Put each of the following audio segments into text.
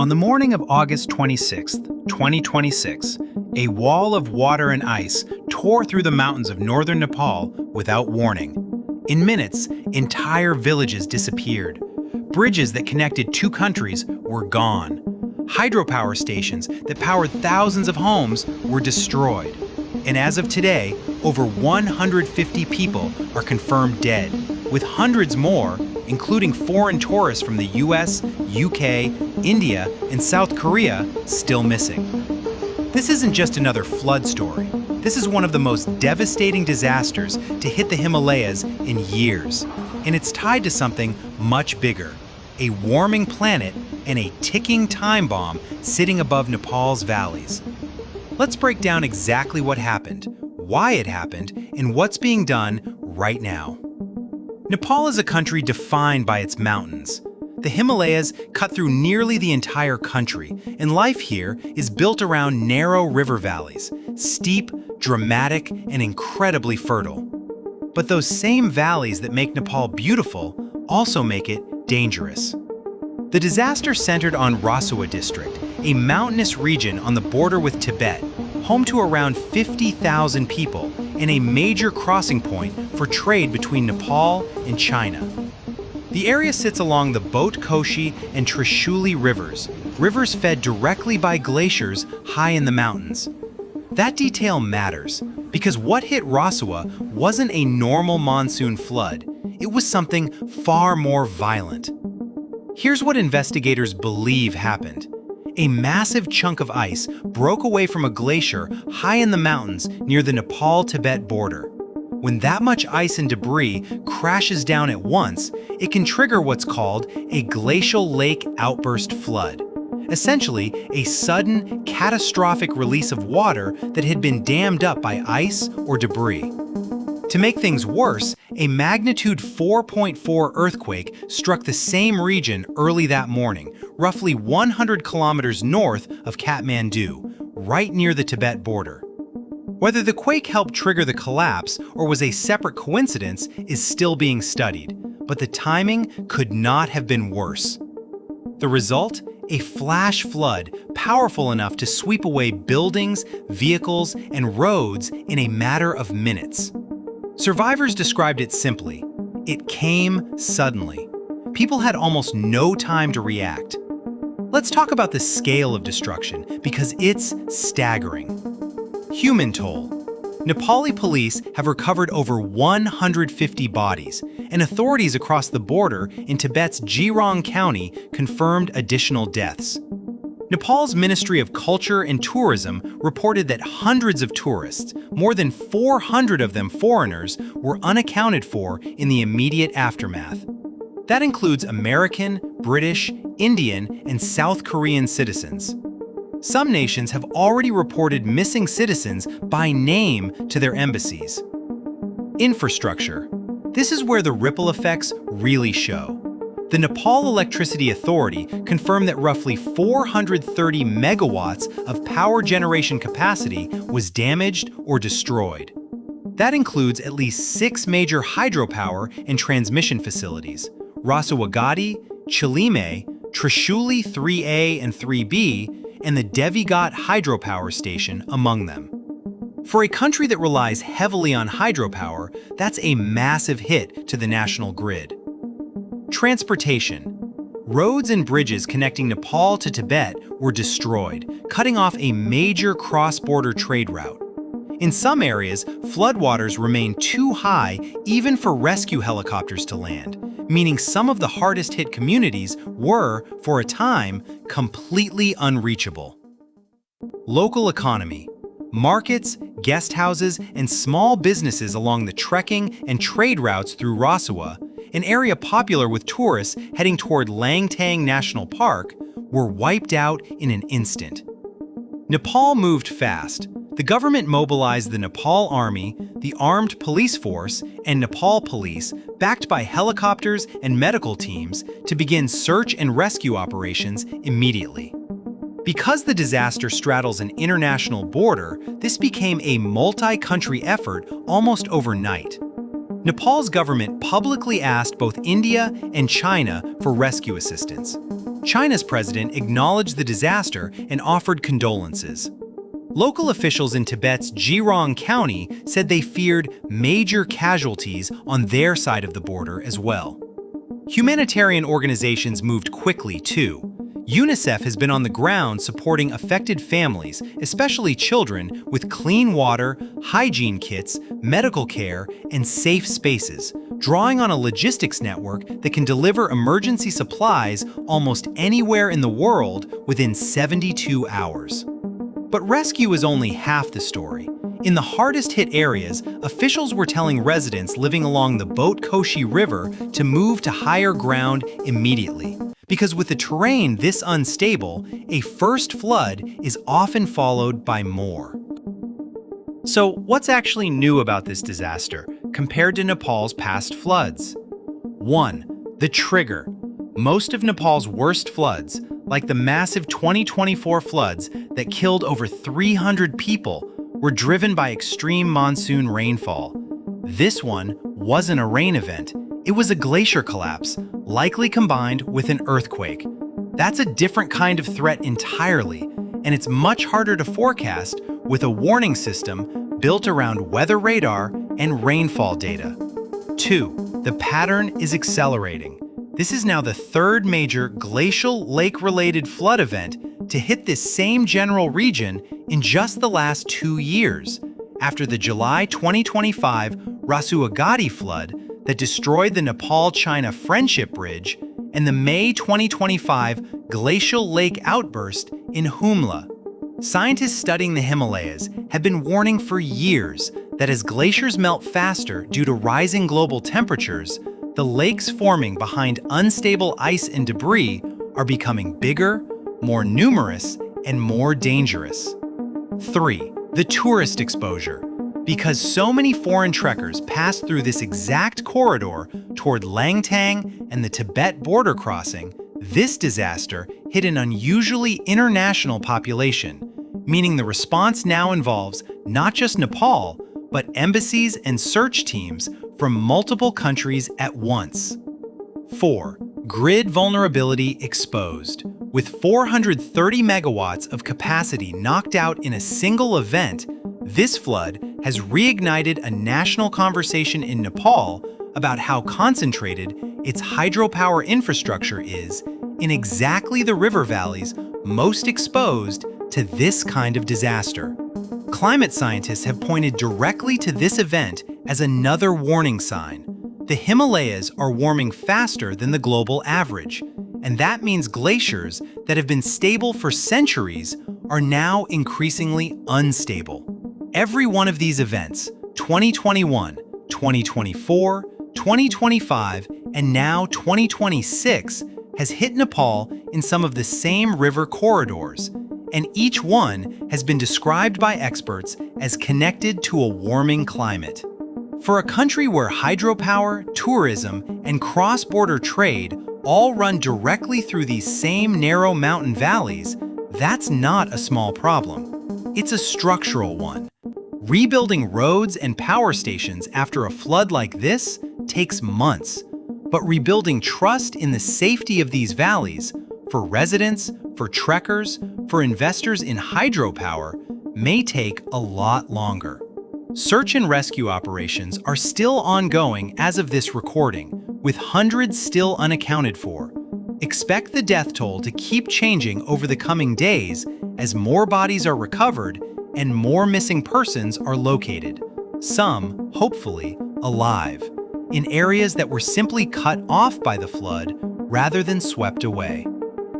On the morning of August 26, 2026, a wall of water and ice tore through the mountains of northern Nepal without warning. In minutes, entire villages disappeared. Bridges that connected two countries were gone. Hydropower stations that powered thousands of homes were destroyed. And as of today, over 150 people are confirmed dead, with hundreds more, including foreign tourists from the US, UK, India, and South Korea, still missing. This isn't just another flood story. This is one of the most devastating disasters to hit the Himalayas in years. And it's tied to something much bigger: a warming planet and a ticking time bomb sitting above Nepal's valleys. Let's break down exactly what happened, why it happened, and what's being done right now. Nepal is a country defined by its mountains. The Himalayas cut through nearly the entire country, and life here is built around narrow river valleys, steep, dramatic, and incredibly fertile. But those same valleys that make Nepal beautiful also make it dangerous. The disaster centered on Rasuwa district, a mountainous region on the border with Tibet, home to around 50,000 people and a major crossing point for trade between Nepal and China. The area sits along the Bot Koshi and Trishuli rivers, rivers fed directly by glaciers high in the mountains. That detail matters because what hit Rasuwa wasn't a normal monsoon flood. It was something far more violent. Here's what investigators believe happened. A massive chunk of ice broke away from a glacier high in the mountains near the Nepal-Tibet border. When that much ice and debris crashes down at once, it can trigger what's called a glacial lake outburst flood. Essentially, a sudden, catastrophic release of water that had been dammed up by ice or debris. To make things worse, a magnitude 4.4 earthquake struck the same region early that morning, roughly 100 kilometers north of Kathmandu, right near the Tibet border. Whether the quake helped trigger the collapse or was a separate coincidence is still being studied, but the timing could not have been worse. The result? A flash flood powerful enough to sweep away buildings, vehicles, and roads in a matter of minutes. Survivors described it simply: it came suddenly. People had almost no time to react. Let's talk about the scale of destruction, because it's staggering. Human toll. Nepali police have recovered over 150 bodies, and authorities across the border in Tibet's Jirong County confirmed additional deaths. Nepal's Ministry of Culture and Tourism reported that hundreds of tourists, more than 400 of them foreigners, were unaccounted for in the immediate aftermath. That includes American, British, Indian, and South Korean citizens. Some nations have already reported missing citizens by name to their embassies. Infrastructure. This is where the ripple effects really show. The Nepal Electricity Authority confirmed that roughly 430 megawatts of power generation capacity was damaged or destroyed. That includes at least 6 major hydropower and transmission facilities: Rasuwa, Chilime, Trishuli 3A and 3B, and the Devigat hydropower station among them. For a country that relies heavily on hydropower, that's a massive hit to the national grid. Transportation. Roads and bridges connecting Nepal to Tibet were destroyed, cutting off a major cross-border trade route. In some areas, floodwaters remain too high even for rescue helicopters to land, meaning some of the hardest-hit communities were, for a time, completely unreachable. Local economy. Markets, guest houses, and small businesses along the trekking and trade routes through Rasuwa, an area popular with tourists heading toward Langtang National Park, were wiped out in an instant. Nepal moved fast. The government mobilized the Nepal Army, the Armed Police Force, and Nepal Police, backed by helicopters and medical teams, to begin search and rescue operations immediately. Because the disaster straddles an international border, this became a multi-country effort almost overnight. Nepal's government publicly asked both India and China for rescue assistance. China's president acknowledged the disaster and offered condolences. Local officials in Tibet's Jirong County said they feared major casualties on their side of the border as well. Humanitarian organizations moved quickly, too. UNICEF has been on the ground supporting affected families, especially children, with clean water, hygiene kits, medical care, and safe spaces, drawing on a logistics network that can deliver emergency supplies almost anywhere in the world within 72 hours. But rescue is only half the story. In the hardest-hit areas, officials were telling residents living along the Boat-Koshi River to move to higher ground immediately. Because with the terrain this unstable, a first flood is often followed by more. So, what's actually new about this disaster compared to Nepal's past floods? 1. The trigger. Most of Nepal's worst floods, like the massive 2024 floods that killed over 300 people, were driven by extreme monsoon rainfall. This one wasn't a rain event. It was a glacier collapse, likely combined with an earthquake. That's a different kind of threat entirely, and it's much harder to forecast with a warning system built around weather radar and rainfall data. 2. The pattern is accelerating. This is now the third major glacial lake-related flood event to hit this same general region in just the last 2 years, after the July 2025 Rasuwa flood that destroyed the Nepal-China Friendship Bridge and the May 2025 glacial lake outburst in Humla. Scientists studying the Himalayas have been warning for years that as glaciers melt faster due to rising global temperatures, the lakes forming behind unstable ice and debris are becoming bigger, more numerous, and more dangerous. 3. The tourist exposure. Because so many foreign trekkers pass through this exact corridor toward Langtang and the Tibet border crossing, this disaster hit an unusually international population, meaning the response now involves not just Nepal, but embassies and search teams from multiple countries at once. 4. Grid vulnerability exposed. With 430 megawatts of capacity knocked out in a single event, this flood has reignited a national conversation in Nepal about how concentrated its hydropower infrastructure is in exactly the river valleys most exposed to this kind of disaster. Climate scientists have pointed directly to this event as another warning sign. The Himalayas are warming faster than the global average, and that means glaciers that have been stable for centuries are now increasingly unstable. Every one of these events, 2021, 2024, 2025, and now 2026, has hit Nepal in some of the same river corridors, and each one has been described by experts as connected to a warming climate. For a country where hydropower, tourism, and cross-border trade all run directly through these same narrow mountain valleys, that's not a small problem. It's a structural one. Rebuilding roads and power stations after a flood like this takes months, but rebuilding trust in the safety of these valleys, for residents, for trekkers, for investors in hydropower, may take a lot longer. Search and rescue operations are still ongoing as of this recording, with hundreds still unaccounted for. Expect the death toll to keep changing over the coming days as more bodies are recovered and more missing persons are located, some, hopefully, alive, in areas that were simply cut off by the flood rather than swept away.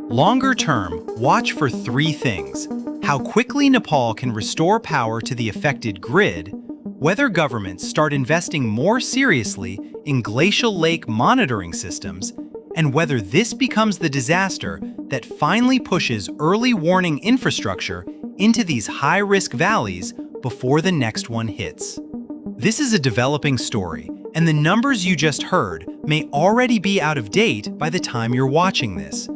Longer term, watch for 3 things: how quickly Nepal can restore power to the affected grid, whether governments start investing more seriously in glacial lake monitoring systems, and whether this becomes the disaster that finally pushes early warning infrastructure into these high-risk valleys before the next one hits. This is a developing story, and the numbers you just heard may already be out of date by the time you're watching this.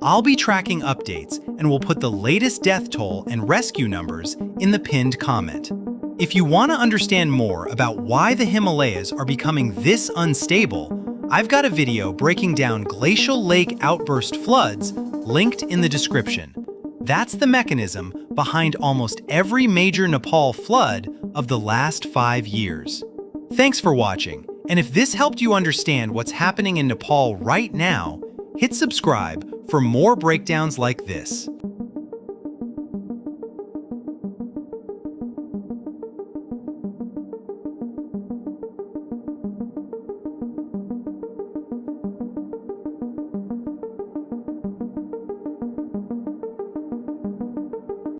I'll be tracking updates and will put the latest death toll and rescue numbers in the pinned comment. If you want to understand more about why the Himalayas are becoming this unstable, I've got a video breaking down glacial lake outburst floods, linked in the description. That's the mechanism behind almost every major Nepal flood of the last 5 years. Thanks for watching, and if this helped you understand what's happening in Nepal right now, hit subscribe for more breakdowns like this.